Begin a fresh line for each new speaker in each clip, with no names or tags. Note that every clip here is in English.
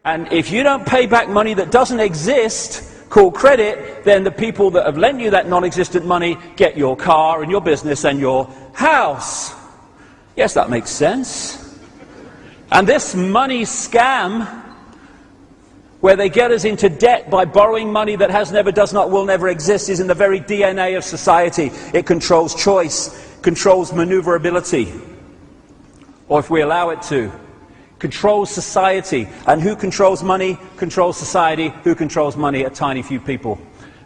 And if you don't pay back money that doesn't exist, called credit, then the people that have lent you that non-existent money get your car and your business and your house. Yes, that makes sense. And this money scam, where they get us into debt by borrowing money that has never, does not, will never exist, is in the very DNA of society. It controls choice, controls maneuverability, or if we allow it to, controls society. And who controls money? Controls society. Who controls money? A tiny few people,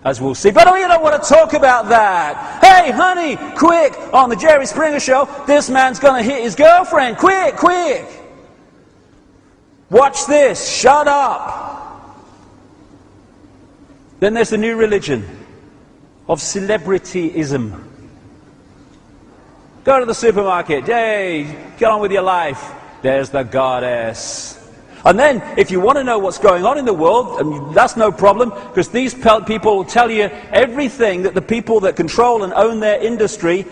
as we'll see. But we don't want to talk about that. Hey, honey, quick, on the Jerry Springer Show, this man's going to hit his girlfriend. Quick, quick. Watch this. Shut up. Then there's the new religion of celebrityism. Go to the supermarket. Hey, get on with your life. There's the goddess. And then, if you want to know what's going on in the world, that's no problem, because these people will tell you everything that the people that control and own their industry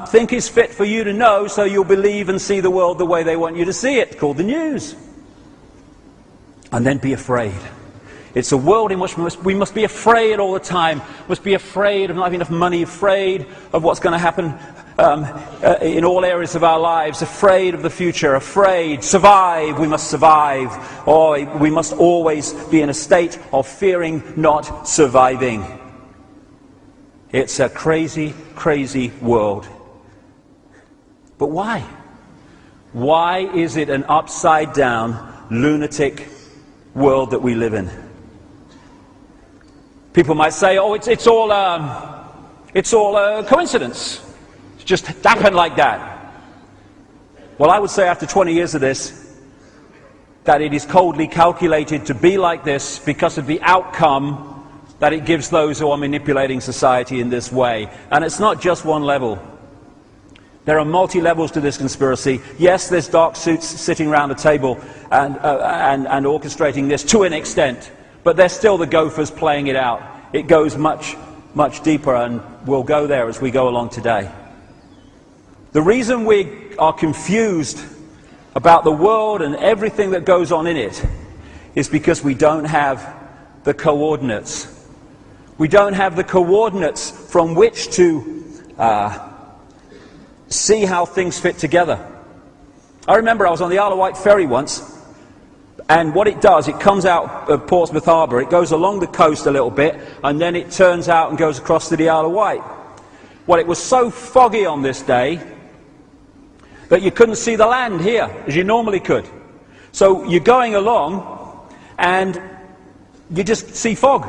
think is fit for you to know, so you'll believe and see the world the way they want you to see it, called the news. And then be afraid. It's a world in which we must be afraid all the time, must be afraid of not having enough money, afraid of what's going to happen in all areas of our lives, afraid of the future, afraid, survive, we must survive, or we must always be in a state of fearing not surviving. It's a crazy, crazy world. But why? Why is it an upside down, lunatic world that we live in? People might say, oh, it's all coincidence. Just happened like that. Well, I would say after 20 years of this, that it is coldly calculated to be like this because of the outcome that it gives those who are manipulating society in this way. And it's not just one level. There are multi-levels to this conspiracy. Yes, there's dark suits sitting around the table and orchestrating this to an extent, but they're still the gophers playing it out. It goes much, much deeper, and we'll go there as we go along today. The reason we are confused about the world and everything that goes on in it is because we don't have the coordinates. We don't have the coordinates from which to see how things fit together. I remember I was on the Isle of Wight ferry once, and what it does, it comes out of Portsmouth Harbour, it goes along the coast a little bit, and then it turns out and goes across to the Isle of Wight. Well, it was so foggy on this day that you couldn't see the land here, as you normally could. So you're going along, and you just see fog.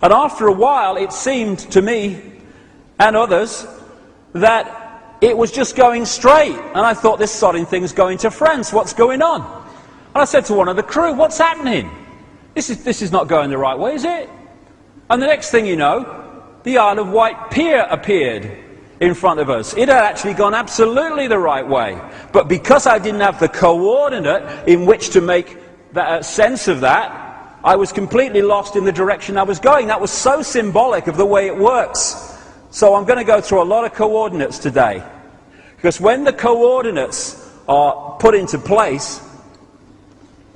And after a while, it seemed to me, and others, that it was just going straight. And I thought, this sodding thing's going to France, what's going on? And I said to one of the crew, what's happening? This is not going the right way, is it? And the next thing you know, the Isle of Wight pier appeared in front of us. It had actually gone absolutely the right way. But because I didn't have the coordinate in which to make sense of that, I was completely lost in the direction I was going. That was so symbolic of the way it works. So I'm going to go through a lot of coordinates today. Because when the coordinates are put into place,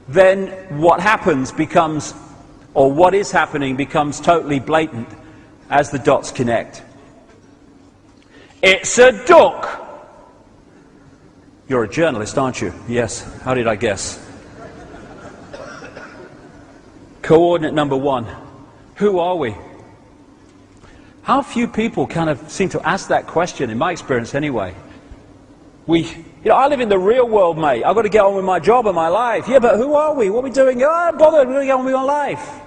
then what happens becomes, or what is happening becomes totally blatant as the dots connect. It's a duck. You're a journalist, aren't you? Yes. How did I guess? Coordinate number one. Who are we? How few people kind of seem to ask that question, in my experience anyway. I live in the real world, mate. I've got to get on with my job and my life. Yeah, but who are we? What are we doing? Oh, I'm bothered. We're going to get on with our life.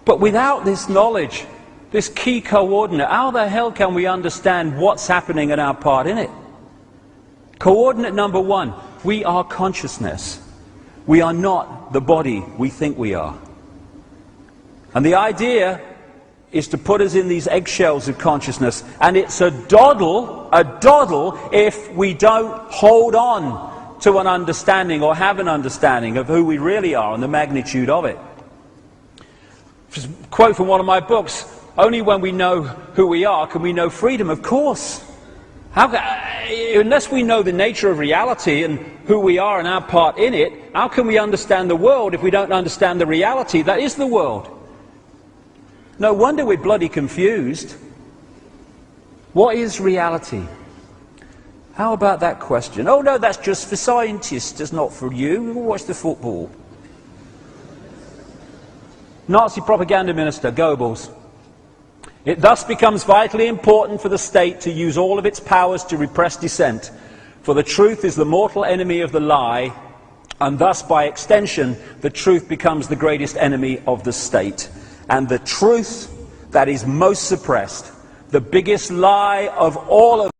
But without this knowledge, this key coordinate, how the hell can we understand what's happening and our part in it? Coordinate number one, we are consciousness. We are not the body we think we are. And the idea is to put us in these eggshells of consciousness, and it's a doddle if we don't hold on to an understanding or have an understanding of who we really are and the magnitude of it. Just a quote from one of my books, only when we know who we are can we know freedom. Of course. Unless we know the nature of reality and who we are and our part in it, how can we understand the world if we don't understand the reality that is the world? No wonder we're bloody confused. What is reality? How about that question? Oh no, that's just for scientists, it's not for you. Watch the football. Nazi propaganda minister, Goebbels. It thus becomes vitally important for the state to use all of its powers to repress dissent, for the truth is the mortal enemy of the lie, and thus, by extension, the truth becomes the greatest enemy of the state. And the truth that is most suppressed, the biggest lie of all of